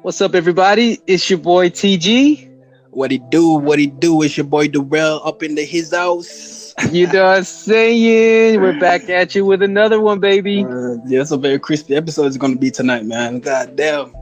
What's up, everybody? It's your boy TG. What he do? What he do? It's your boy Darrell up in his house. You know what I'm saying? We're back at you with another one, baby. Yeah, it's a very crispy episode. It's going to be tonight, man. God damn.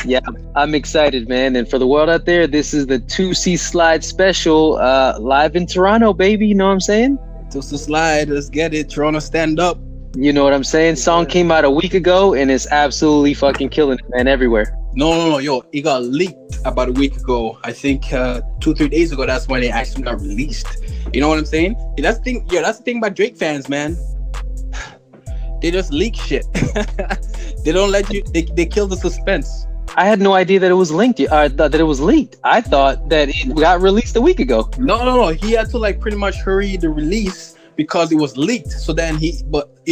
Yeah, I'm excited, man. And for the world out there, this is the Toosie Slide special, live in Toronto, baby. You know what I'm saying? Toosie Slide. Let's get it. Toronto, stand up. You know what I'm saying? Song came out a week ago, and it's absolutely fucking killing it, man, everywhere. No. Yo, it got leaked about a week ago. I think 2-3 days ago, that's when it actually got released. You know what I'm saying? That's the thing about Drake fans, man. They just leak shit. They don't let you. They kill the suspense. I had no idea that it was linked. That it was leaked. I thought that it got released a week ago. No. He had to pretty much hurry the release because it was leaked. So then you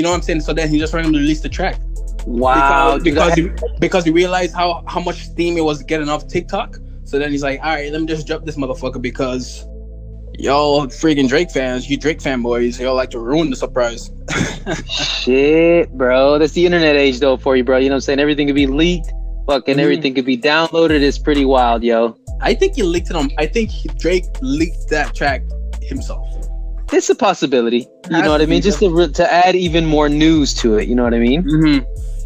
know what I'm saying? So then he just randomly released the track. Wow. Because he realized how much steam it was getting off TikTok. So then he's like, all right, let me just drop this motherfucker because y'all freaking Drake fans, you Drake fanboys, y'all like to ruin the surprise. Shit, bro. That's the internet age though for you, bro. You know what I'm saying? Everything could be leaked. Fucking everything could be downloaded. It's pretty wild, yo. I think he leaked it I think Drake leaked that track himself. It's a possibility. You know what I mean? Just to add even more news to it. You know what I mean? Mm-hmm.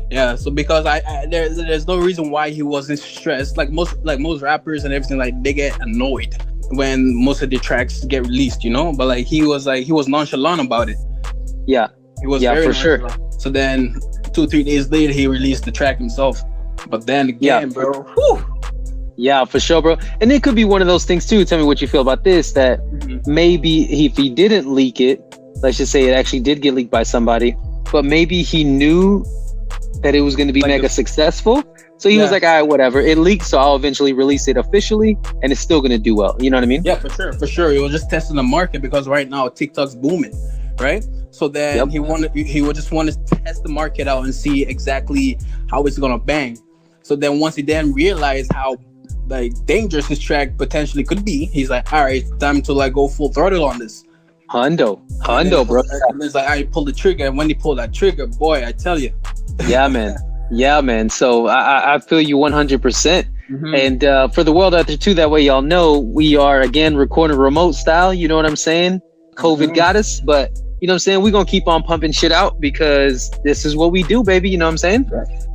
Yeah. So because there's no reason why he wasn't stressed. Like most rappers and everything, they get annoyed when most of the tracks get released. You know, but he was nonchalant about it. Yeah. He was very for nonchalant. Sure. So then 2-3 days later, he released the track himself. But then again, bro. Whew. Yeah, for sure, bro. And it could be one of those things too. Tell me what you feel about this. That maybe if he didn't leak it, let's just say it actually did get leaked by somebody, but maybe he knew that it was going to be mega successful. So he was like, all right, whatever. It leaked, so I'll eventually release it officially, and it's still going to do well. You know what I mean? Yeah, for sure. He was just testing the market because right now TikTok's booming, right? So then he would just want to test the market out and see exactly how it's going to bang. So then once he then realized how dangerous this track potentially could be, he's like, all right, it's time to go full throttle on this. Hundo, bro. And it's like, I pull the trigger, and when he pulled that trigger, boy, I tell you. Yeah, man. So I feel you 100%. And for the world out there too, that way y'all know we are again recording remote style. You know what I'm saying? COVID got us, but you know what I'm saying? We're going to keep on pumping shit out because this is what we do, baby. You know what I'm saying?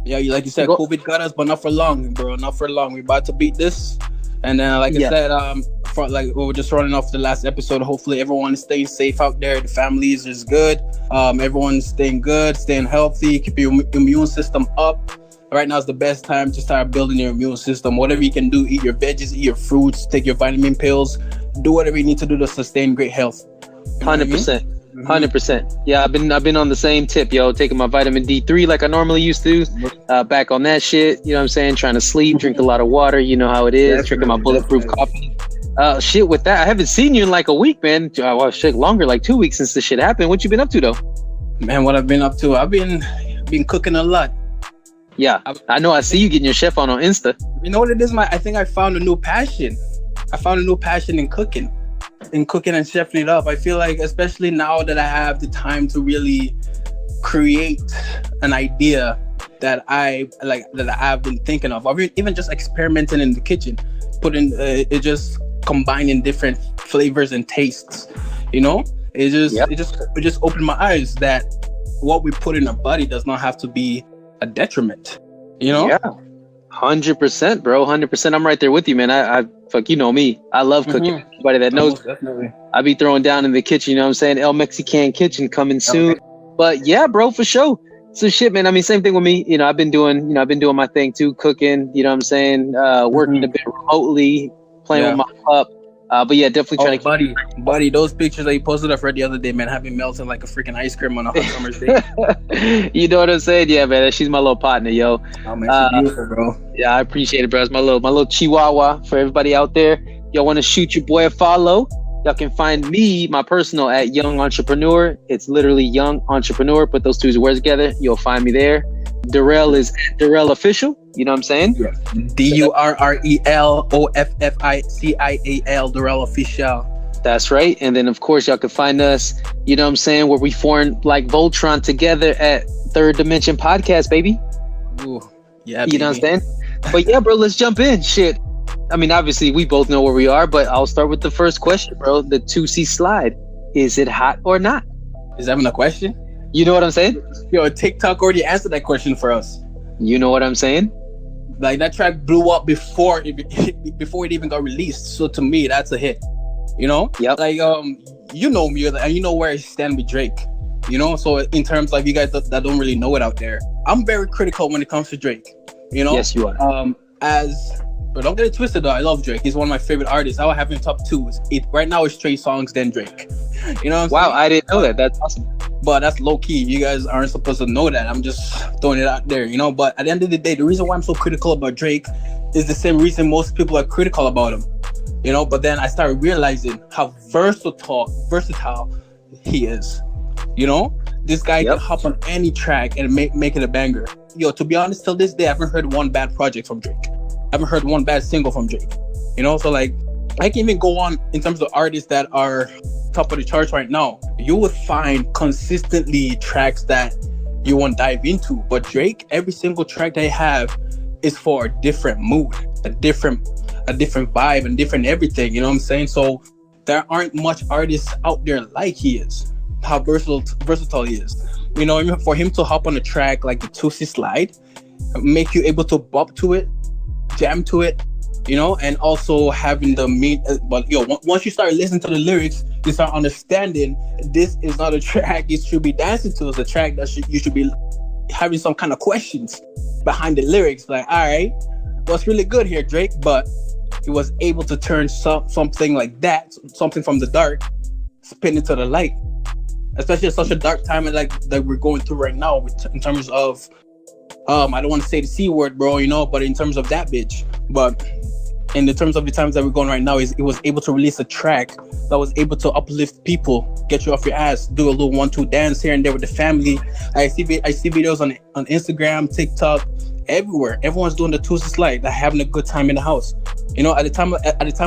Yeah, like you said, COVID got us, but not for long, bro. Not for long. We're about to beat this. And then, I said, we were just running off the last episode. Hopefully, everyone is staying safe out there. The families is good. Everyone's staying good, staying healthy. Keep your immune system up. Right now is the best time to start building your immune system. Whatever you can do, eat your veggies, eat your fruits, take your vitamin pills. Do whatever you need to do to sustain great health. 100%. 100%. Yeah, I've been on the same tip, yo, taking my vitamin D3 like I normally used to. Back on that shit, you know what I'm saying? Trying to sleep, drink a lot of water, you know how it is. Drinking my bulletproof coffee. Shit, with that, I haven't seen you in a week, man. Well, shit, longer, 2 weeks since this shit happened. What you been up to, though? Man, what I've been up to? I've been cooking a lot. Yeah, I know. I see you getting your chef on Insta. You know what it is? I think I found a new passion. I found a new passion in cooking. And chefing it up. I feel like, especially now that I have the time to really create an idea that I've been thinking of, or even just experimenting in the kitchen, putting it just combining different flavors and tastes. You know, it just opened my eyes that what we put in our body does not have to be a detriment. You know? Yeah. 100%, bro. 100%. I'm right there with you, man. I you know me. I love cooking. Everybody that knows, definitely. I be throwing down in the kitchen. You know what I'm saying? El Mexican Kitchen coming soon. But yeah, bro, for sure. So shit, man. I mean, same thing with me. You know, I've been doing my thing too, cooking. You know what I'm saying? Working a bit remotely, playing with my pup. But yeah, definitely trying to buddy, those pictures that you posted up the other day, man, have me melting like a freaking ice cream on a hot summer's day. You know what I'm saying? Yeah, man, she's my little partner, yo. Oh man, she's beautiful, bro. Yeah, I appreciate it, bro. It's my little chihuahua. For everybody out there, y'all want to shoot your boy a follow? Y'all can find me, my personal, at Young Entrepreneur. It's literally Young Entrepreneur. Put those two words together, you'll find me there. Darrell is at Darrell Official. You know what I'm saying? Yeah. DURRELOFFICIAL, Darrell Official. That's right. And then, of course, y'all can find us, you know what I'm saying, where we form like Voltron together at Third Dimension Podcast, baby. Ooh, yeah, you know what I'm saying? But yeah, bro, let's jump in. Shit. I mean, obviously, we both know where we are, but I'll start with the first question, bro. The Toosie slide. Is it hot or not? Is that even a question? You know what I'm saying? Yo, TikTok already answered that question for us. You know what I'm saying? Like, that track blew up before it even got released. So to me, that's a hit. You know? Yep. Like, you know me, and you know where I stand with Drake. You know? So in terms of you guys that don't really know it out there, I'm very critical when it comes to Drake. You know? Yes, you are. But don't get it twisted though. I love Drake. He's one of my favorite artists. I would have him top two. Right now it's Trey Songz, then Drake. You know what I'm saying? Wow, I didn't know that. That's awesome. But that's low key. You guys aren't supposed to know that. I'm just throwing it out there, you know? But at the end of the day, the reason why I'm so critical about Drake is the same reason most people are critical about him. You know, but then I started realizing how versatile he is. You know? This guy can hop on any track and make it a banger. Yo, to be honest, till this day, I haven't heard one bad project from Drake. I haven't heard one bad single from Drake. You know, so like, I can even go on in terms of artists that are top of the charts right now. You would find consistently tracks that you won't dive into. But Drake, every single track they have is for a different mood, a different vibe, and different everything. You know what I'm saying? So there aren't much artists out there like he is. How versatile he is. You know, for him to hop on a track like the Toosie slide, make you able to bop to it, jam to it, you know, and also having the mean. But once you start listening to the lyrics, you start understanding this is not a track you should be dancing to. It's a track that you should be having some kind of questions behind the lyrics. Like, all right, what's really good here, Drake? But he was able to turn something like that, something from the dark, spin into the light. Especially at such a dark time like that we're going through right now, in terms of I don't want to say the C word, bro, you know, but in terms of that bitch. But in the terms of the times that we're going right now, it was able to release a track that was able to uplift people, get you off your ass, do a little 1-2 dance here and there with the family. I see videos on Instagram, TikTok, everywhere. Everyone's doing the Toosie slide, they're having a good time in the house. You know, at a time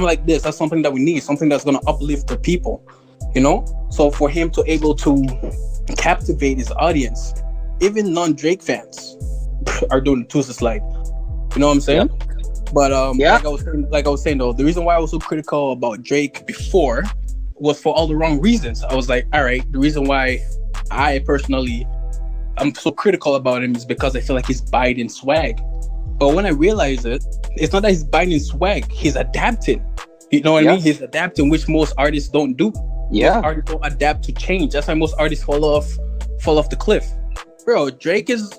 like this, that's something that we need, something that's gonna uplift the people. You know, so for him to able to captivate his audience, even non-Drake fans are doing the Toosie slide. You know what I'm saying? Yep. But like I was saying though, the reason why I was so critical about Drake before was for all the wrong reasons. I was like, all right, the reason why I'm so critical about him is because I feel like he's biting swag. But when I realized it's not that he's biting swag, he's adapting. You know what I mean? He's adapting, which most artists don't do. Yeah, most artists don't adapt to change. That's why most artists fall off the cliff. Bro, Drake is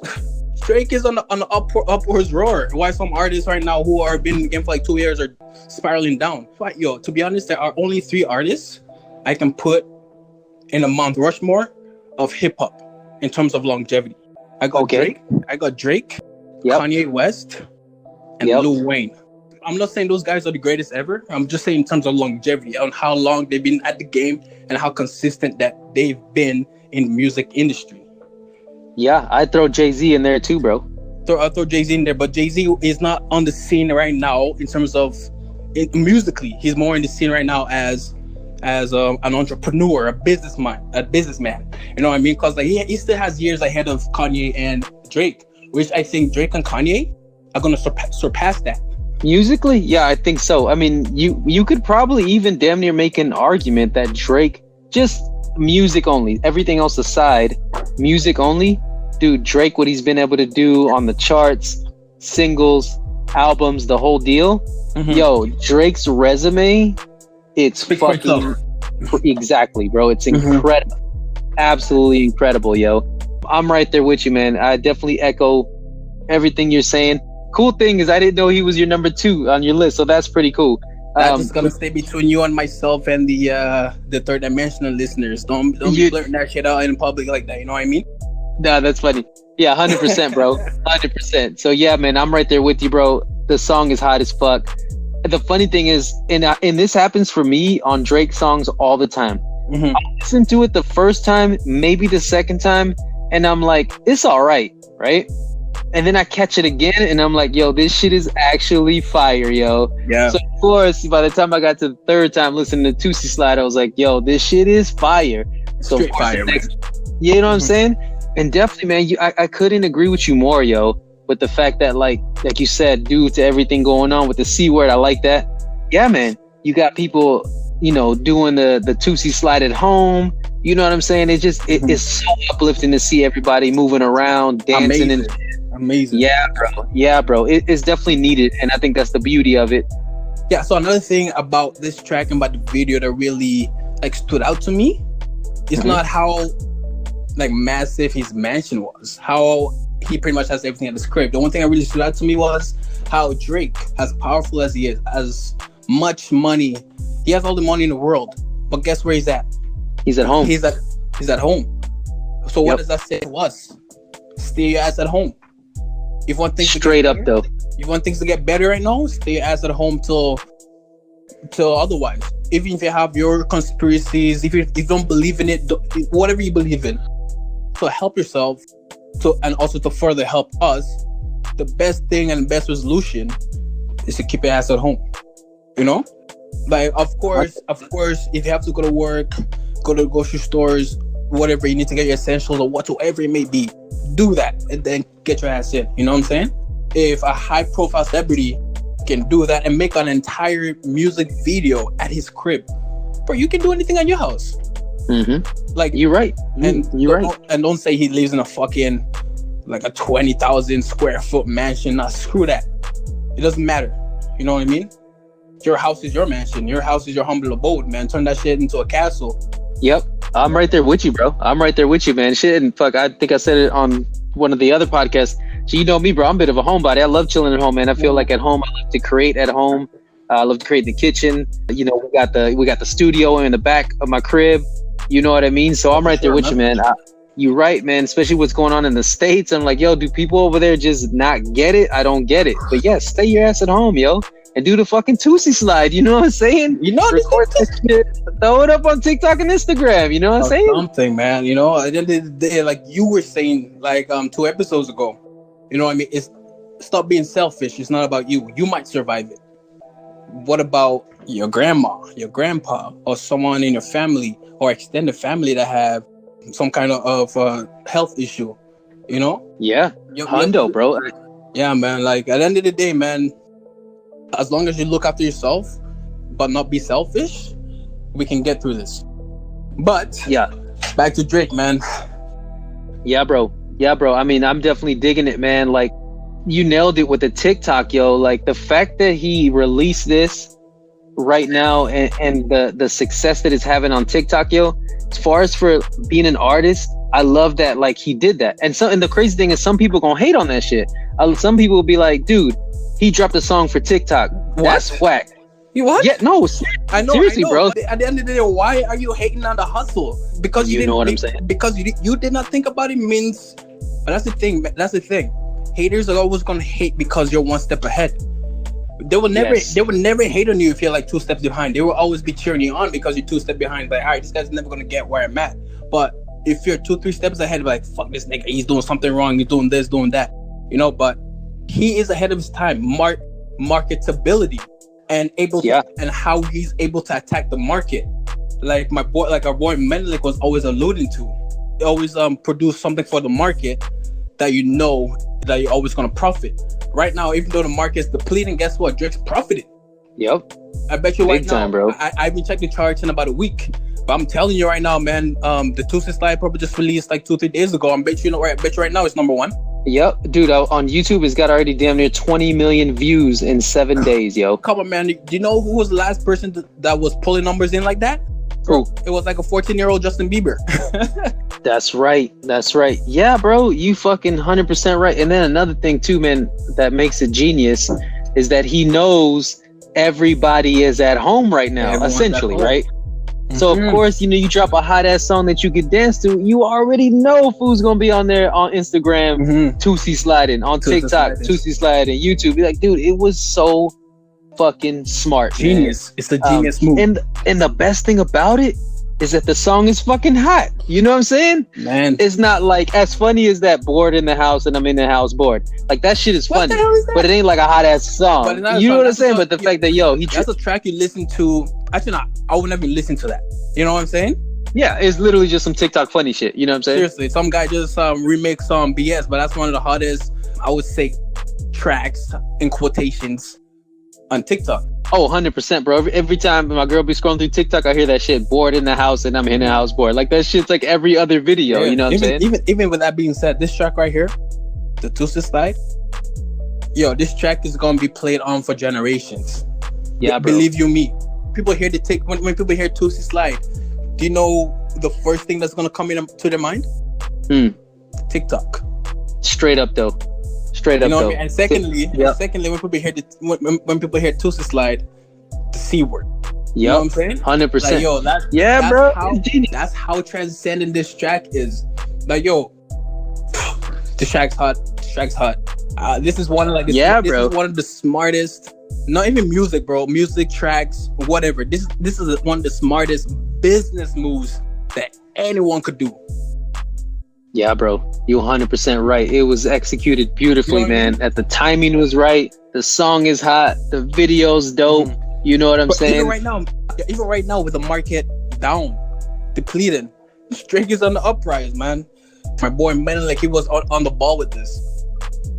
on the upwards roar. Why some artists right now who are been in the game for like 2 years are spiraling down? But yo, to be honest, there are only 3 artists I can put in a Mount Rushmore of hip hop in terms of longevity. I got Drake, Kanye West, and Lil Wayne. I'm not saying those guys are the greatest ever. I'm just saying in terms of longevity, on how long they've been at the game and how consistent that they've been in the music industry. Yeah, I'd throw Jay-Z in there too, bro. I'll throw Jay-Z in there, but Jay-Z is not on the scene right now in terms of musically. He's more in the scene right now as an entrepreneur, a businessman. You know what I mean? Because like he still has years ahead of Kanye and Drake, which I think Drake and Kanye are going to surpass that. Musically, yeah, I think so. I mean, you could probably even damn near make an argument that Drake, just music only, everything else aside, music only, dude, Drake, what he's been able to do on the charts, singles, albums, the whole deal. Mm-hmm. Yo, Drake's resume, it's fucking exactly, bro. It's incredible. Absolutely incredible, yo. I'm right there with you, man. I definitely echo everything you're saying. Cool thing is I didn't know he was your number 2 on your list, so that's pretty cool. That's just gonna stay between you and myself and the third dimensional listeners. Don't be blurting that shit out in public like that. You know what I mean? Nah, that's funny. Yeah, 100%, bro. 100%. So yeah, man, I'm right there with you, bro. The song is hot as fuck. The funny thing is, and this happens for me on Drake songs all the time. Mm-hmm. I listen to it the first time, maybe the second time, and I'm like, it's all right? And then I catch it again, and I'm like, yo, this shit is actually fire, yo. Yeah. So of course, by the time I got to the third time listening to Toosie Slide, I was like, yo, this shit is fire. So straight fire, man. You know what I'm saying? And definitely, man, I couldn't agree with you more, yo. But the fact that like you said, due to everything going on with the C word, I like that. Yeah, man. You got people, you know, doing the Toosie slide at home. You know what I'm saying? It just it's so uplifting to see everybody moving around, dancing. Amazing. Yeah, bro. It's definitely needed, and I think that's the beauty of it. Yeah. So another thing about this track and about the video that really like stood out to me, it's not how like massive his mansion was. How he pretty much has everything at the crib. The one thing that really stood out to me was how Drake, as powerful as he is, as much money, he has all the money in the world, but guess where he's at? He's at home. He's at home. So what does that say to us? Stay your ass at home. If one thing straight up though, you want things to get better right now, stay your ass at home till otherwise. Even if you have your conspiracies, if you don't believe in it, whatever you believe in, so help yourself and also to further help us. The best thing and the best resolution is to keep your ass at home. You know, like of course, if you have to go to work, go to grocery stores, whatever you need to get your essentials or whatsoever it may be, do that and then get your ass in. You know what I'm saying? If a high profile celebrity can do that and make an entire music video at his crib, bro, you can do anything at your house. Like you're right, and don't say he lives in a fucking like a 20,000 square foot mansion. Nah, screw that. It doesn't matter. You know what I mean? Your house is your mansion. Your house is your humble abode, man. Turn that shit into a castle. Yep. I'm right there with you, bro. I'm right there with you, man. Shit, and fuck, I think I said it on one of the other podcasts. So you know me, bro. I'm a bit of a homebody. I love chilling at home, man. I feel like at home, I love to create at home. I love to create in the kitchen. You know, we got the studio in the back of my crib. You know what I mean? So I'm right there with you, man. You're right, man. Especially what's going on in the States. I'm like, yo, do people over there just not get it? I don't get it. But yes, stay your ass at home, yo. And do the fucking Toosie slide. You know what I'm saying? You know, record this shit, throw it up on TikTok and Instagram. You know what I'm saying? Something, man. You know, at the end of the day, like you were saying, like 2 episodes ago, you know what I mean? It's stop being selfish. It's not about you. You might survive it. What about your grandma, your grandpa, or someone in your family or extended family that have some kind of health issue? You know? Yeah. Hundo, bro. Yeah, man. Like at the end of the day, man, as long as you look after yourself, but not be selfish, we can get through this. But yeah, back to Drake, man. Yeah, bro. I mean, I'm definitely digging it, man. Like, you nailed it with the TikTok, yo. Like, the fact that he released this right now and the success that it's having on TikTok, yo. As far as for being an artist, I love that, like, he did that. And the crazy thing is some people gonna hate on that shit. Some people will be like, dude, he dropped a song for TikTok. That's whack. You what? Yeah, no. I know. Seriously, bro. At the end of the day, why are you hating on the hustle? Because you know what I'm saying. Because you did not think about it means. But that's the thing. Haters are always gonna hate because you're one step ahead. They will never hate on you if you're like 2 steps behind. They will always be cheering you on because you're 2 steps behind. Like, all right, this guy's never gonna get where I'm at. But if you're 2-3 steps ahead, like, fuck this nigga, he's doing something wrong. He's doing this, doing that. You know, but he is ahead of his time. Marketability and and how he's able to attack the market. Like our boy Menelik was always alluding to. He always produce something for the market that you know that you're always gonna profit. Right now, even though the market's depleting, guess what? Drake's profited. Yep. I bet you Big time, bro. I haven't checked the charts in about a week. But I'm telling you right now, man, the Toosie slide probably just released like 2-3 days ago. I bet you right now it's number 1. Yep, dude, on YouTube, it's got already damn near 20 million views in 7 days, yo. Come on, man. Do you know who was the last person that was pulling numbers in like that? Who? It was like a 14-year-old Justin Bieber. That's right. Yeah, bro, you fucking 100% right. And then another thing too, man, that makes it genius is that he knows everybody is at home right now, essentially, right? So of course, you know, you drop a hot ass song that you could dance to, you already know who's gonna be on there on Instagram, Toosie sliding, on TikTok, Toosie sliding, YouTube. Be like, dude, it was so fucking smart, genius. Man. It's the genius move. And the best thing about it is that the song is fucking hot. You know what I'm saying? Man, it's not like as funny as that bored in the house and I'm in the house bored. Like that shit is funny, but it ain't like a hot ass song. You know what I'm saying? But the fact that that's a track you listen to. Actually, not. I would never listen to that. You know what I'm saying? Yeah, it's literally just some TikTok funny shit. You know what I'm saying? Seriously, some guy just remix some BS, but that's one of the hottest I would say, tracks in quotations on TikTok. Oh, 100%, bro. Every time my girl be scrolling through TikTok, I hear that shit, bored in the house, and I'm in the house bored. Like, that shit's like every other video, you know what I'm saying? Even with that being said, this track right here, the Toosie Slide, yo, this track is going to be played on for generations. Yeah, bro. Believe you me. People hear when people hear Toosie Slide, do you know the first thing that's going to come into their mind? TikTok. Straight up, though. Straight up, you know though. What I mean? And secondly, when people hear when people hear Toosie Slide, the C word. You know what I'm saying? 100%. Like, yo, that's bro. That's how transcendent this track is. Like, yo, the track's hot. This is one of like this is one of the smartest. Not even music, bro. Music tracks, whatever. This is one of the smartest business moves that anyone could do. Yeah, bro. You're 100% right. It was executed beautifully, you know man. At the timing was right. The song is hot. The video's dope. You know what I'm saying? Even right now, with the market down, depleted, Drake is on the uprise, man. My boy Menelik, he was on the ball with this.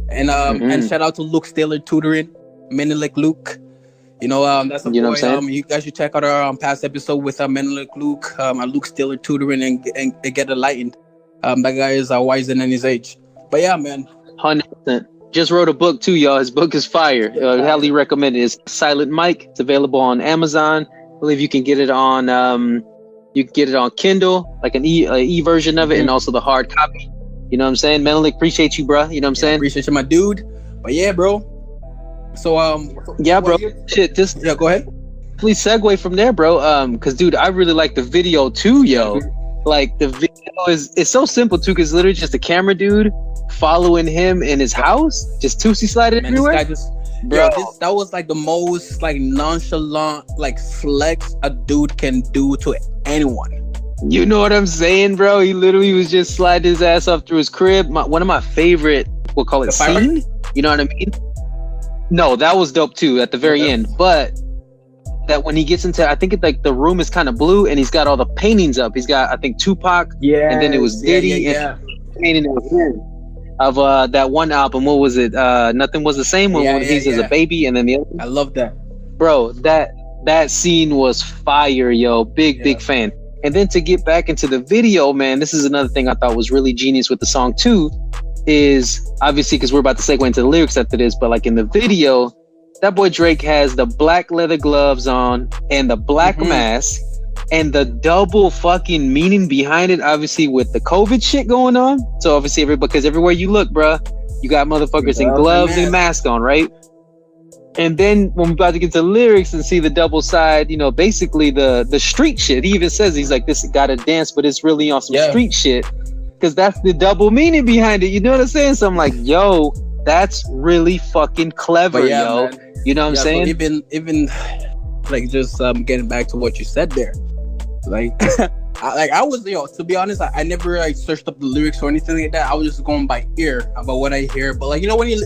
And and shout out to Luke Taylor tutoring, Menelik Luke. You know, that's a boy. What I'm saying? You guys should check out our past episode with Menelik Luke, Luke Taylor tutoring and get enlightened. That guy is wiser than his age. But yeah, man. 100%. Just wrote a book too, y'all. His book is fire. Highly recommended. It's Silent Mike. It's available on Amazon. I believe you can get it on Kindle, like an e version of it, and also the hard copy. You know what I'm saying? Menelik, appreciate you, bro. You know what I'm saying? Appreciate you, my dude. But yeah, bro. So yeah, bro. Shit, just go ahead. Please segue from there, bro. Cause dude, I really like the video too, yo. Like the video it's so simple too, cause literally just a camera dude following him in his house, just Toosie sliding everywhere. Bro, that was like the most like nonchalant like flex a dude can do to anyone. You know what I'm saying, bro? He literally was just sliding his ass up through his crib. One of my favorite, we'll call it scene. You know what I mean? No, that was dope too at the very end. But that when he gets into, I think it's like the room is kind of blue and he's got all the paintings up. He's got, I think, Tupac. Yeah. And then it was Diddy. And painting it was him. Of that one album, what was it? Nothing Was the Same when he's as a baby, and then the other. I love that, bro. That scene was fire, yo. Big fan. And then to get back into the video, man, this is another thing I thought was really genius with the song too. Is obviously because we're about to segue into the lyrics after this, but like in the video, that boy Drake has the black leather gloves on and the black mask. And the double fucking meaning behind it, obviously with the COVID shit going on. So obviously because everywhere you look, bruh, you got motherfuckers in gloves and masks on, right? And then when we're about to get to the lyrics and see the double side, you know, basically the street shit. He even says, he's like, this gotta dance, but it's really on some street shit. Because that's the double meaning behind it. You know what I'm saying? So I'm like, yo, that's really fucking clever, yo. Man. You know what I'm saying? So even like just getting back to what you said there. Like, I was, to be honest, I never like searched up the lyrics or anything like that. I was just going by ear about what I hear. But like, you know, when you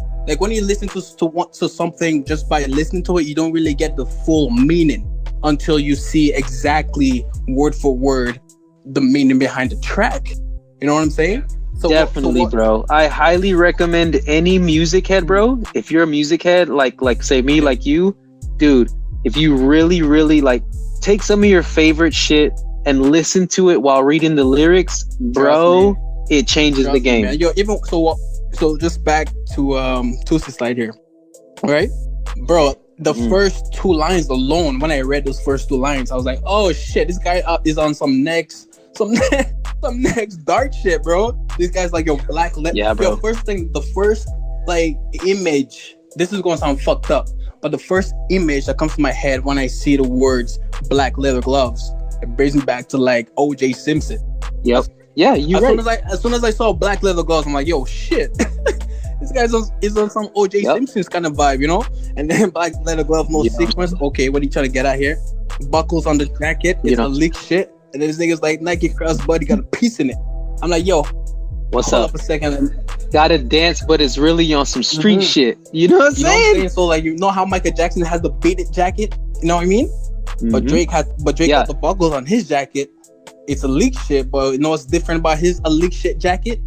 listen to something just by listening to it, you don't really get the full meaning until you see exactly word for word the meaning behind the track. You know what I'm saying? So definitely, bro. I highly recommend any music head, bro. If you're a music head, like say me, like you, dude. If you really like. Take some of your favorite shit and listen to it while reading the lyrics, bro. It changes the game. Me, yo, even so, just back to Toosie Slide here, right, bro? The first two lines alone, when I read those first two lines, I was like, oh shit, this guy is on some next dark shit, bro. This guy's like, yo, black. Yeah, bro. Yo, the first like image. This is gonna sound fucked up. But the first image that comes to my head when I see the words black leather gloves, it brings me back to like O.J. Simpson. Yep. Yeah, you're right. As soon as I saw black leather gloves, I'm like, yo, shit. This guy's on some O.J. Simpson's kind of vibe, you know? And then black leather glove, no sequence. Okay, what are you trying to get at here? Buckles on the jacket. It's a leak shit. And then this nigga's like, Nike crossbody got a piece in it. I'm like, yo, what's hold up? up a second. Gotta dance, but it's really on some street shit. You know what I'm saying? So like, you know how Michael Jackson has the beaded jacket? You know what I mean? But Drake got the buckles on his jacket. It's a leak shit, but you know what's different about his a leak shit jacket?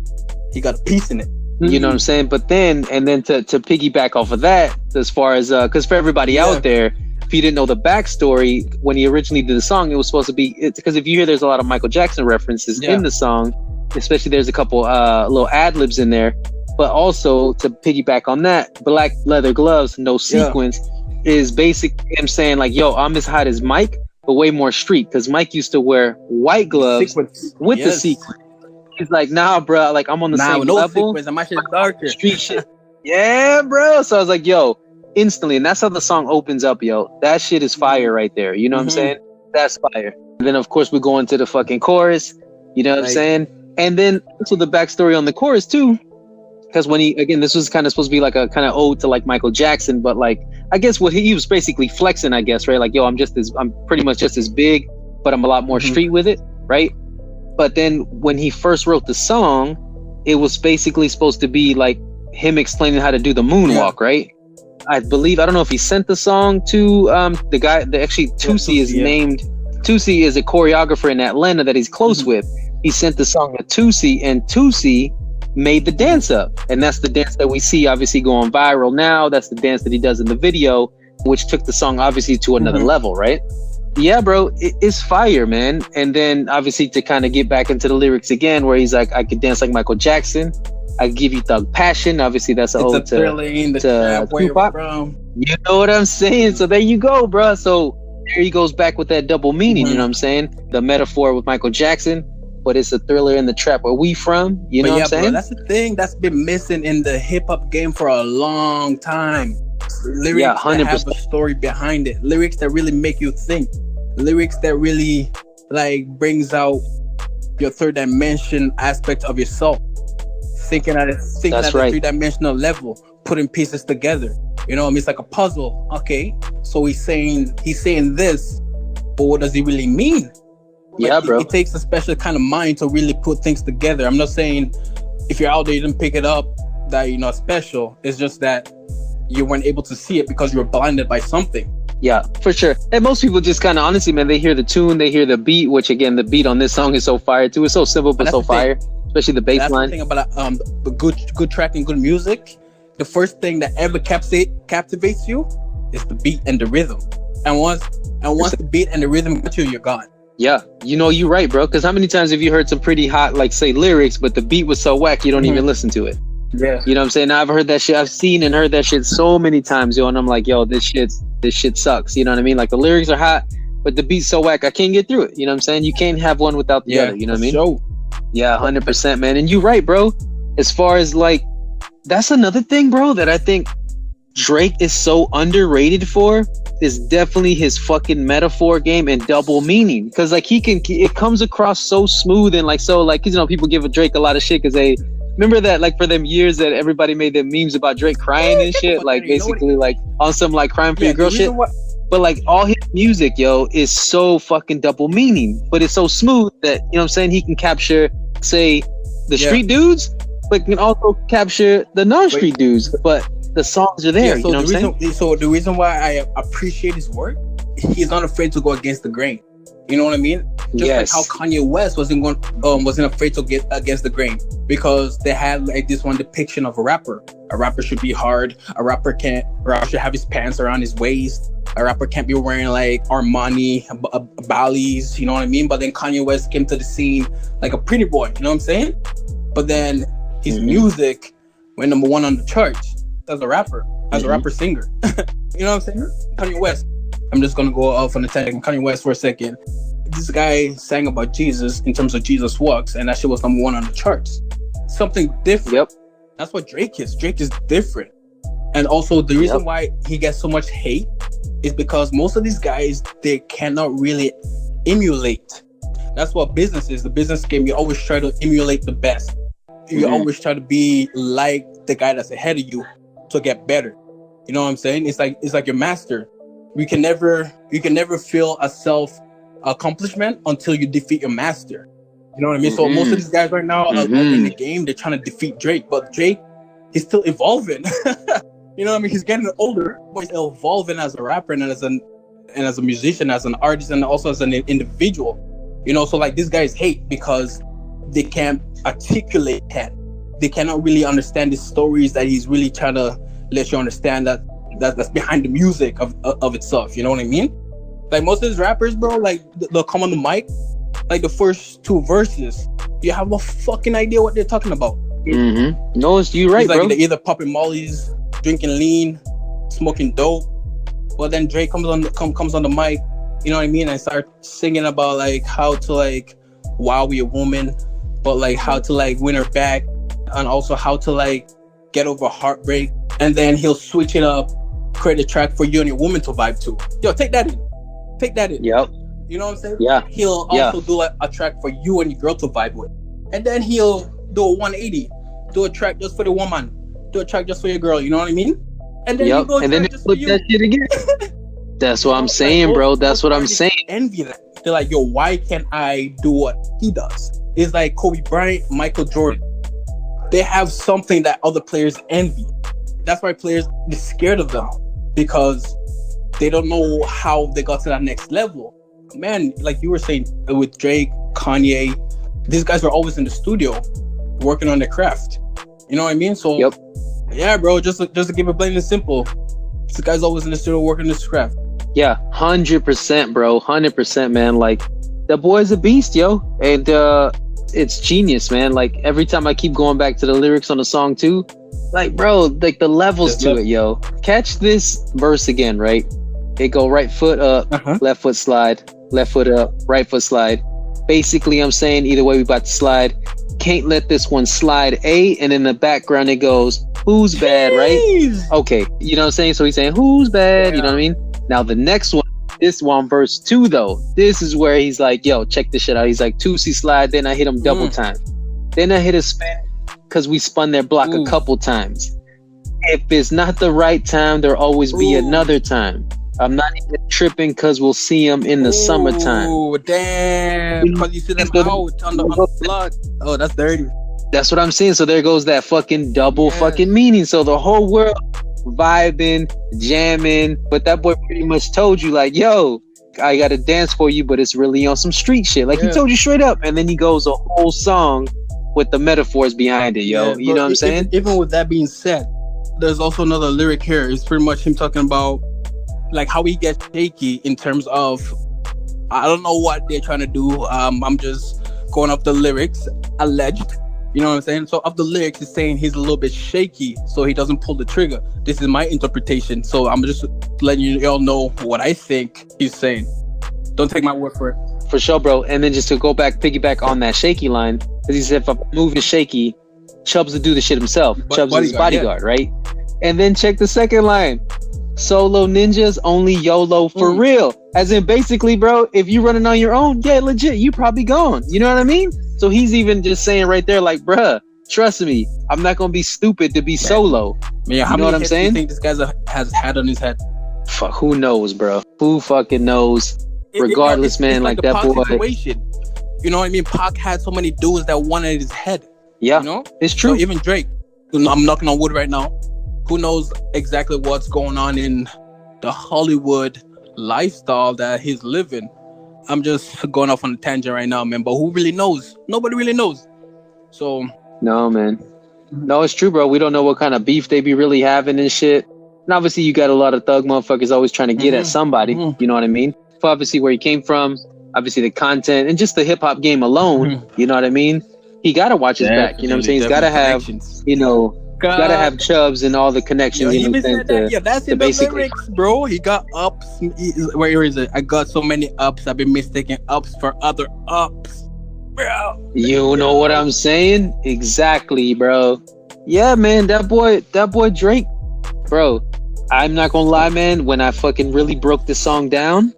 He got a piece in it. You know what I'm saying? But then, and then to piggyback off of that, as far as, because for everybody out there, if you didn't know the backstory, when he originally did the song, it was supposed to be, because if you hear there's a lot of Michael Jackson references in the song, especially there's a couple little ad-libs in there. But also to piggyback on that, black leather gloves, no sequins, is basically him saying like, yo, I'm as hot as Mike, but way more street. Because Mike used to wear white gloves with the sequins. He's like, nah, bro, like I'm on the same level. My shit darker. Street shit. Yeah, bro. So I was like, yo, instantly. And that's how the song opens up, yo. That shit is fire right there. You know what I'm saying? That's fire. And then, of course, we go into the fucking chorus. You know what I'm saying? And then also the backstory on the chorus, too. Because when he, again, this was kind of supposed to be like a kind of ode to like Michael Jackson. But like, I guess what he was basically flexing, I guess, right? Like, yo, I'm pretty much just as big, but I'm a lot more street with it, right? But then when he first wrote the song, it was basically supposed to be like him explaining how to do the moonwalk, right? I believe, I don't know if he sent the song to the guy, Toosie is named, Toosie is a choreographer in Atlanta that he's close with. He sent the song to Toosie, and Toosie made the dance up. And that's the dance that we see obviously going viral now. That's the dance that he does in the video, which took the song obviously to another level, right? Yeah, bro, it's fire, man. And then obviously to kind of get back into the lyrics again, where he's like, I could dance like Michael Jackson. I give you thug passion. Obviously, that's an ode to Tupac. You know what I'm saying? So there you go, bro. So there he goes back with that double meaning. You know what I'm saying? The metaphor with Michael Jackson, but it's a thriller in the trap. Where we from? You know what I'm saying? Bro, that's the thing that's been missing in the hip hop game for a long time. Lyrics that have a story behind it. Lyrics that really make you think. Lyrics that really like brings out your third dimension aspect of yourself. Thinking at a three-dimensional level, putting pieces together. You know, I mean, it's like a puzzle. Okay, so he's saying this, but what does he really mean? Like, bro. It takes a special kind of mind to really put things together. I'm not saying if you're out there, you didn't pick it up, that you're not special. It's just that you weren't able to see it because you were blinded by something. Yeah, for sure. And most people just kind of, honestly, man, they hear the tune, they hear the beat, which again, the beat on this song is so fire too. It's so simple, but so fire. Especially the bass line. That's the thing about the good track and good music. The first thing that ever captivates you is the beat and the rhythm. And once the beat and the rhythm get you, you're gone. Yeah, you know, you're right, bro. Because how many times have you heard some pretty hot, like say lyrics, but the beat was so whack you don't even listen to it? Yeah, you know what I'm saying? I've heard that shit. I've seen and heard that shit so many times, yo. And I'm like, yo, this shit sucks. You know what I mean? Like the lyrics are hot, but the beat's so whack, I can't get through it. You know what I'm saying? You can't have one without the other. You know what I mean? Sure. Yeah, 100%, man. And you're right, bro. As far as like, that's another thing, bro, that I think Drake is so underrated for, is definitely his fucking metaphor game and double meaning. Because like it comes across so smooth and like so like, you know, people give Drake a lot of shit because they remember that like for them years that everybody made them memes about Drake crying and shit, like basically like on some like crying for your girl shit. But like all his music, yo, is so fucking double meaning, but it's so smooth that, you know what I'm saying, he can capture, say, the street dudes, but can also capture the non-street dudes. But the songs are there, so you know what I'm saying? So the reason why I appreciate his work, he's not afraid to go against the grain. You know what I mean? Just like how Kanye West wasn't afraid to get against the grain, because they had like this one depiction of a rapper. A rapper should be hard. A rapper should have his pants around his waist. A rapper can't be wearing like Armani, Bally's, you know what I mean? But then Kanye West came to the scene like a pretty boy, you know what I'm saying? But then his music went number one on the charts as a rapper, singer. You know what I'm saying? Kanye West. I'm just gonna go off on the tangent. Kanye West for a second. This guy sang about Jesus in terms of Jesus Walks, and that shit was number one on the charts. Something different. Yep. That's what Drake is. Drake is different. And also the reason why he gets so much hate is because most of these guys, they cannot really emulate. That's what business is. The business game, you always try to emulate the best. You always try to be like the guy that's ahead of you to get better. You know what I'm saying? It's like your master. You can never feel a self accomplishment until you defeat your master. You know what I mean? So most of these guys right now are in the game, they're trying to defeat Drake, but Drake, he's still evolving. You know what I mean? He's getting older, but he's evolving as a rapper and as a musician, as an artist, and also as an individual. You know, so like these guys hate because they can't articulate that. they cannot really understand the stories that he's really trying to let you understand that's behind the music of itself. You know what I mean? Like most of these rappers, bro, like they'll come on the mic, like the first two verses, you have no fucking idea what they're talking about. Mm-hmm. No, you're right, like, bro. They're either popping mollies, drinking lean, smoking dope. Well, then Drake comes on the mic, you know what I mean, and start singing about like how to like wow a woman, but like how to like win her back, and also how to like get over heartbreak. And then he'll switch it up, create a track for you and your woman to vibe to. Yo, take that in. Yep. You know what I'm saying? Yeah. He'll also do like a track for you and your girl to vibe with. And then he'll do a 180, do a track just for the woman, do a track just for your girl, you know what I mean? And then yep. And then flip that shit again. That's what I'm saying, bro. That's what I'm saying. Envy that. They're like, yo, why can't I do what he does? It's like Kobe Bryant, Michael Jordan. They have something that other players envy. That's why players are scared of them, because they don't know how they got to that next level. Man, like you were saying with Drake, Kanye, these guys are always in the studio working on their craft. You know what I mean? So, yep. Yeah, bro, just to keep it plain and simple, this guy's always in the studio working this craft. Yeah, 100%, bro. 100%, man. Like, the boy's a beast, yo. And it's genius, man. Like, every time I keep going back to the lyrics on the song, too, like, bro, like the levels to it, yo. Catch this verse again, right? It go right foot up, left foot slide, left foot up, right foot slide. Basically, I'm saying either way we about to slide. Can't let this one slide, A. And in the background, it goes, who's bad, right? Okay, you know what I'm saying? So he's saying, who's bad? Yeah. You know what I mean? Now, the next one, this one, verse 2, though, this is where he's like, yo, check this shit out. He's like, Toosie slide, then I hit him double time. Then I hit a spin because we spun their block a couple times. If it's not the right time, there'll always be another time. I'm not even tripping because we'll see them in the summertime. Oh, damn. Because you see them out on the block. Oh, that's dirty. That's what I'm saying. So there goes that fucking double fucking meaning. So the whole world vibing, jamming, but that boy pretty much told you like, yo, I gotta dance for you, but it's really on some street shit. Like he told you straight up, and then he goes a whole song with the metaphors behind it, yo. You know what I'm saying? Even with that being said, there's also another lyric here. It's pretty much him talking about like how he gets shaky in terms of, I don't know what they're trying to do. I'm just going off the lyrics, alleged. You know what I'm saying? So of the lyrics, he's saying he's a little bit shaky, so he doesn't pull the trigger. This is my interpretation. So I'm just letting you all know what I think he's saying. Don't take my word for it. For sure, bro. And then just to go back, piggyback on that shaky line, because he said if I'm moving shaky, Chubbs will do the shit himself. Chubbs is his bodyguard, right? And then check the second line. Solo ninjas, only YOLO for real. As in basically, bro, if you running on your own, yeah, legit, you probably gone. You know what I mean? So he's even just saying right there, like, bruh, trust me, I'm not gonna be stupid to be solo. Yeah, how many hits do you think this guy has had on his head? Fuck, who knows, bro? Who fucking knows? Regardless, man, it's like that Pac boy. Situation. You know what I mean? Pac had so many dudes that wanted his head. Yeah, you know, it's true. So even Drake, I'm knocking on wood right now. Who knows exactly what's going on in the Hollywood lifestyle that he's living? I'm just going off on a tangent right now, man. But who really knows? Nobody really knows. So no, man. No, it's true, bro. We don't know what kind of beef they be really having and shit. And obviously, you got a lot of thug motherfuckers always trying to get at somebody. You know what I mean? For obviously, where he came from, obviously the content and just the hip hop game alone. You know what I mean? He gotta watch his back. You know what I'm saying? He's gotta have, you know. Gotta have Chubbs and all the connections. Yo, that's in the lyrics, bro. He got ups. Where is it? I got so many ups. I've been mistaking ups for other ups, bro. You know what I'm saying? Exactly, bro. Yeah, man. That boy Drake, bro. I'm not gonna lie, man. When I fucking really broke this song down,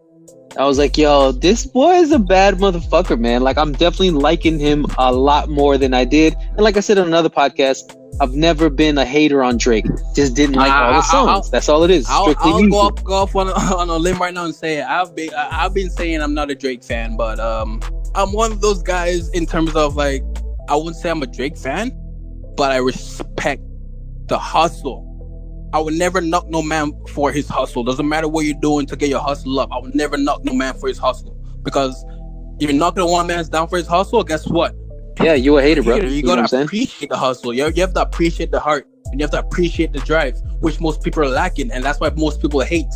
I was like, yo, this boy is a bad motherfucker, man. Like, I'm definitely liking him a lot more than I did. And like I said on another podcast, I've never been a hater on Drake. Just didn't like all the songs. That's all it is. Strictly I'll go off on a limb right now and say I've been saying I'm not a Drake fan, but I'm one of those guys in terms of like, I wouldn't say I'm a Drake fan, but I respect the hustle. I would never knock no man for his hustle. Doesn't matter what you're doing to get your hustle up. I would never knock no man for his hustle, because if you're knocking one man's down for his hustle, guess what? Yeah, you a hater, bro. You gotta appreciate the hustle. You have to appreciate the heart, and you have to appreciate the drive, which most people are lacking, and that's why most people hate.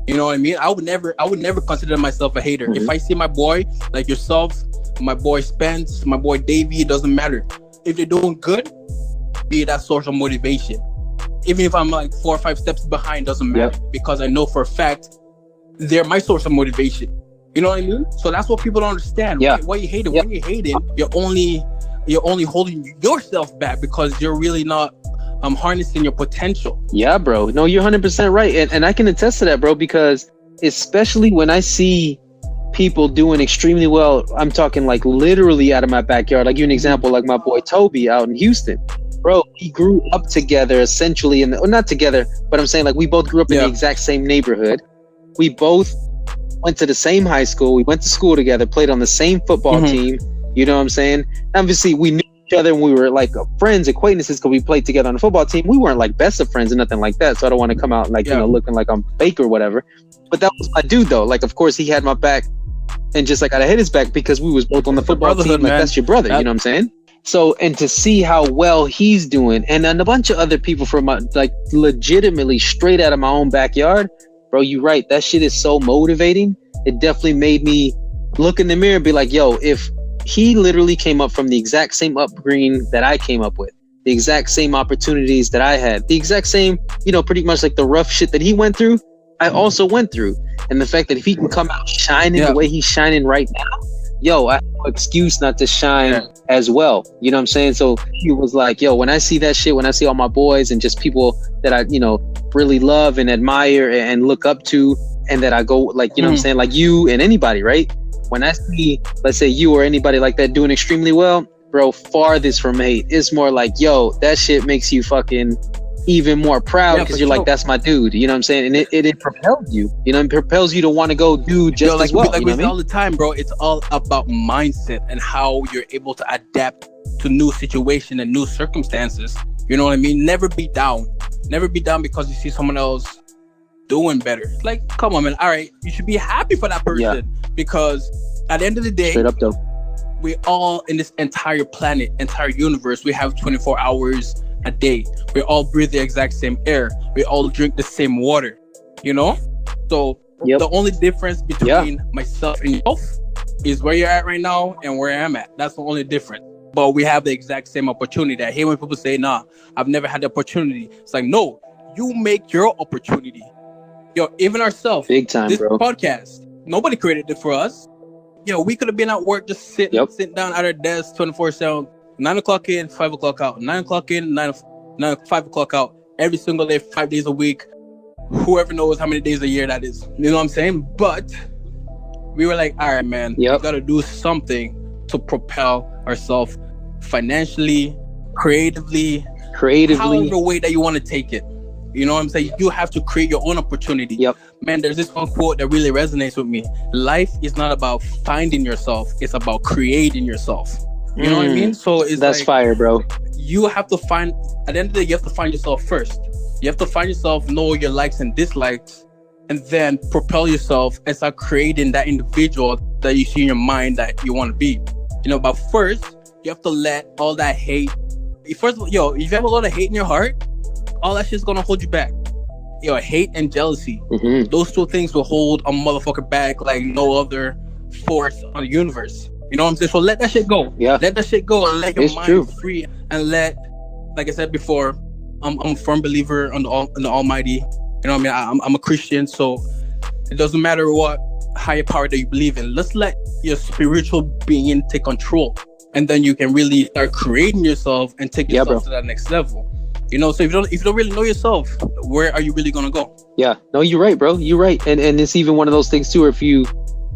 You know what I mean? I would never consider myself a hater. If I see my boy, like yourself, my boy Spence, my boy Davey, it doesn't matter. If they're doing good, be that source of motivation. Even if I'm like 4 or 5 steps behind, doesn't matter, because I know for a fact they're my source of motivation. You know what I mean? So that's what people don't understand. Yeah. Why you hate it? When you hate it, you're only holding yourself back because you're really not harnessing your potential. Yeah, bro. No, you're 100% right. And I can attest to that, bro, because especially when I see people doing extremely well, I'm talking like literally out of my backyard. Like, give you an example, like my boy Toby out in Houston. Bro, we grew up together essentially, not together, but I'm saying like we both grew up in the exact same neighborhood. We both went to the same high school. We went to school together, played on the same football team. You know what I'm saying? Obviously, we knew each other and we were like friends, acquaintances, because we played together on the football team. We weren't like best of friends or nothing like that. So I don't want to come out like, you know, looking like I'm fake or whatever. But that was my dude, though. Like, of course, he had my back and just like I had his back because we was both on the football team. Like, that's your brother. You know what I'm saying? So, and to see how well he's doing, and then a bunch of other people from my, like legitimately straight out of my own backyard, bro, you're right. That shit is so motivating. It definitely made me look in the mirror and be like, yo, if he literally came up from the exact same upbringing that I came up with, the exact same opportunities that I had, the exact same, you know, pretty much like the rough shit that he went through, I also went through. And the fact that if he can come out shining the way he's shining right now, yo, I have no excuse not to shine as well. You know what I'm saying? So he was like, yo, when I see that shit, when I see all my boys and just people that I, you know, really love and admire and look up to, and that I go like, you know what I'm saying? Like you and anybody, right? When I see, let's say you or anybody like that doing extremely well, bro, farthest from hate. It's more like, yo, that shit makes you fucking even more proud because you're like, that's my dude. You know what I'm saying? And it propels you. You know, it propels you to want to go do just as well. Like we say all the time, bro, it's all about mindset and how you're able to adapt to new situation and new circumstances. You know what I mean? Never be down. Never be down because you see someone else doing better. Like, come on, man. All right, you should be happy for that person because at the end of the day, straight up though, we all in this entire planet, entire universe, we have 24 hours a day. We all breathe the exact same air. We all drink the same water, you know? So the only difference between myself and yourself is where you're at right now and where I'm at. That's the only difference. But we have the exact same opportunity. I hate when people say, nah, I've never had the opportunity. It's like, no, you make your opportunity. Yo, even ourselves, big time, this bro. podcast, nobody created it for us. Yo, we could have been at work just sitting down at our desk 24/7, 9 o'clock in, 5 o'clock out, 9 o'clock in, 5 o'clock out, every single day, 5 days a week. Whoever knows how many days a year that is. You know what I'm saying? But we were like, all right, man, we got to do something to propel ourselves financially, creatively, however way that you want to take it. You know what I'm saying? You have to create your own opportunity. Man, there's this one quote that really resonates with me. Life is not about finding yourself. It's about creating yourself. You know what I mean? So that's like, fire, bro. You have to find, at the end of the day, you have to find yourself first. You have to find yourself, know your likes and dislikes, and then propel yourself and start creating that individual that you see in your mind that you want to be. You know, but first, you have to let all that hate. If you have a lot of hate in your heart, all that shit's gonna hold you back. Yo, hate and jealousy. Those two things will hold a motherfucker back like no other force on the universe. You know what I'm saying? So let that shit go. Let that shit go and let your mind free. And let, like I said before, I'm a firm believer in the Almighty. You know what I mean? I'm a Christian, so it doesn't matter what higher power that you believe in. Let's let your spiritual being take control. And then you can really start creating yourself and take yourself to that next level. You know, so if you don't really know yourself, where are you really gonna go? Yeah, no, you're right, bro. You're right, and it's even one of those things too.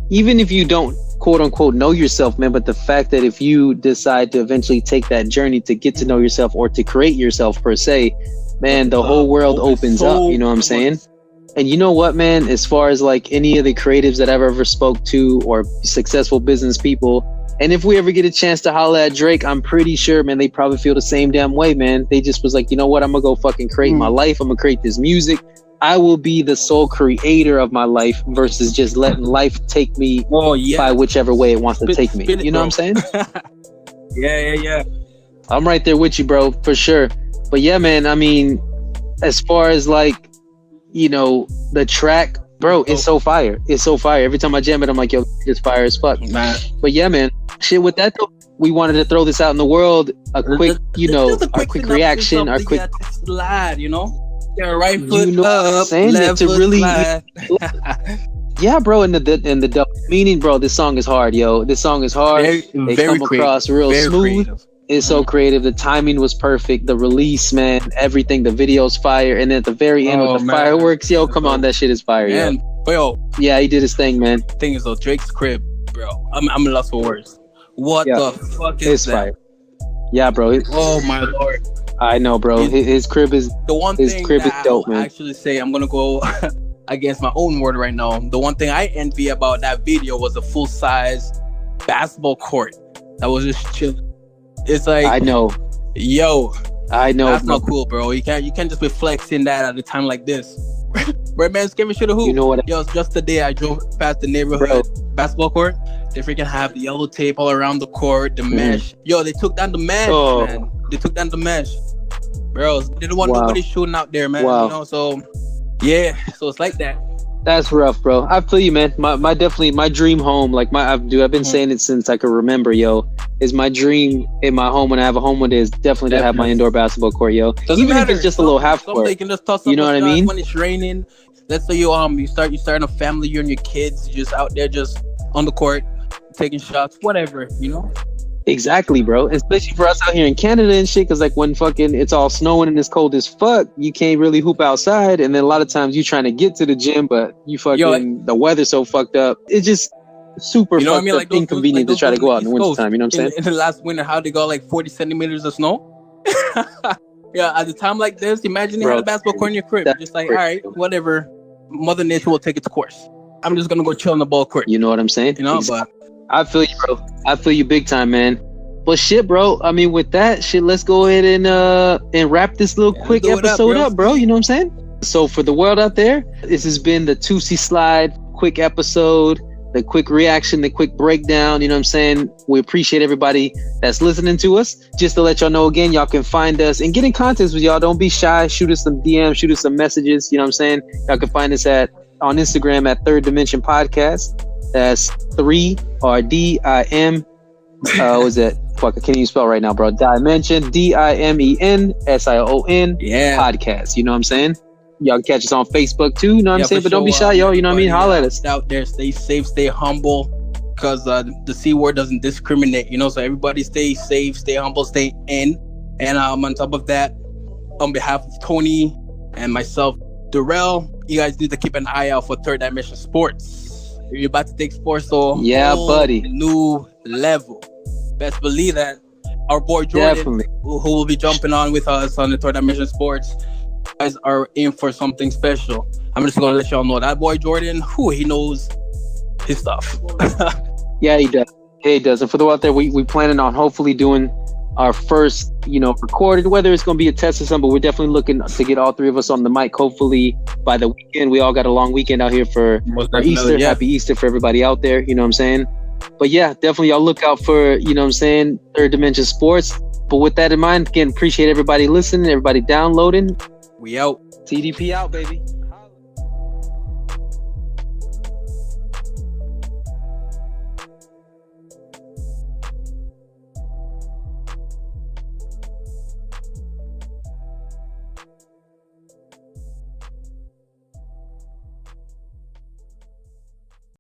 Even if you don't quote unquote know yourself, man, but the fact that if you decide to eventually take that journey to get to know yourself or to create yourself per se, man, the whole world opens up. You know what I'm saying? And you know what, man? As far as like any of the creatives that I've ever spoke to or successful business people. And if we ever get a chance to holler at Drake, I'm pretty sure, man, they probably feel the same damn way, man. They just was like, you know what? I'm going to go fucking create my life. I'm going to create this music. I will be the sole creator of my life versus just letting life take me by whichever way it wants to take me. You know what I'm saying? Yeah. I'm right there with you, bro, for sure. But yeah, man, I mean, as far as like, you know, the track, bro, it's so fire. It's so fire. Every time I jam it, I'm like, yo, it's fire as fuck. Man. But yeah, man, shit with that though, we wanted to throw this out in the world. A quick, you know, our quick reaction, our quick slide, you know? Your right foot, you know up, what I'm saying? left To foot really slide. yeah, bro, and the double meaning, bro, this song is hard, yo. This song is hard. They very come across real very smooth. Creative. It's so creative. The timing was perfect. The release, man, everything. The video's fire, and then at the very end with the fireworks, yo, come on, that shit is fire, yo. Yo, yeah, he did his thing, man. Thing is though, Drake's crib, bro. I'm lost for words. What the fuck is that? Fire. Yeah, bro. Oh my lord. I know, bro. His crib is the one his thing crib that is dope, I will man. actually say I'm gonna go against my own word right now. The one thing I envy about that video was a full size basketball court that was just chill. It's like I know. Yo, I know. That's not cool, bro. You can't just be flexing that at a time like this. Bro, man, give me shit a hoop. You know what? Yo, it's just the day I drove past the neighborhood basketball court. They freaking have the yellow tape all around the court, the mesh. Yo, they took down the mesh, man. They took down the mesh. Bro, they didn't want nobody shooting out there, man. You know, so yeah, so it's like that. That's rough, bro. I feel you, man. My definitely my dream home, like I've been saying it since I can remember, yo. Is my dream in my home when I have a home one day is definitely to have my indoor basketball court, yo. Even if it's just a little half court. They can just toss you know what I mean? When it's raining. Let's say you start a family, you and your kids just out there just on the court, taking shots, whatever, you know? Exactly, bro. Especially for us out here in Canada and shit, because like when fucking it's all snowing and it's cold as fuck, you can't really hoop outside. And then a lot of times you trying to get to the gym, but you fucking the weather's so fucked up. It's just super fucked up, like inconvenient to try to go out in the wintertime. You know what I'm saying? In the last winter, how they got like 40 centimeters of snow? Yeah, at a time like this, imagine you had a basketball court in your crib. Just like, all right, whatever. Mother Nature will take its course. I'm just gonna go chill on the ball court. You know what I'm saying? You know, but I feel you, bro. I feel you big time, man. But shit, bro. I mean, with that shit, let's go ahead and wrap this little quick episode up, bro. You know what I'm saying? So for the world out there, this has been the Toosie Slide quick episode, the quick reaction, the quick breakdown. You know what I'm saying? We appreciate everybody that's listening to us. Just to let y'all know again, y'all can find us and get in contact with y'all. Don't be shy. Shoot us some DMs, shoot us some messages. You know what I'm saying? Y'all can find us on Instagram at Third Dimension Podcast. That's 3RDIM. What was that? Fuck, I can't even spell right now, bro. Dimension, DIMENSION. Yeah. Podcast. You know what I'm saying? Y'all can catch us on Facebook too. You know what I'm saying? But don't be shy, yo. You know what I mean? Holla at us. Out there, stay safe, stay humble, because the C word doesn't discriminate. You know, so everybody stay safe, stay humble, stay in. And on top of that, on behalf of Tony and myself, Darrell, you guys need to keep an eye out for Third Dimension Sports. You're about to take sports to a whole new level. Best believe that. Our boy Jordan, who will be jumping on with us on the Third Dimension Sports, guys are in for something special. I'm just gonna let y'all know that boy Jordan, he knows his stuff. Yeah, he does. Yeah, he does. And for the out there, we planning on hopefully doing our first, recorded, whether it's gonna be a test or something. But we're definitely looking to get all three of us on the mic. Hopefully by the weekend. We all got a long weekend out here for Easter. Yeah. Happy Easter for everybody out there. You know what I'm saying? But yeah, definitely y'all look out for, Third Dimension Sports. But with that in mind, again, appreciate everybody listening, everybody downloading. We out. TDP out, baby.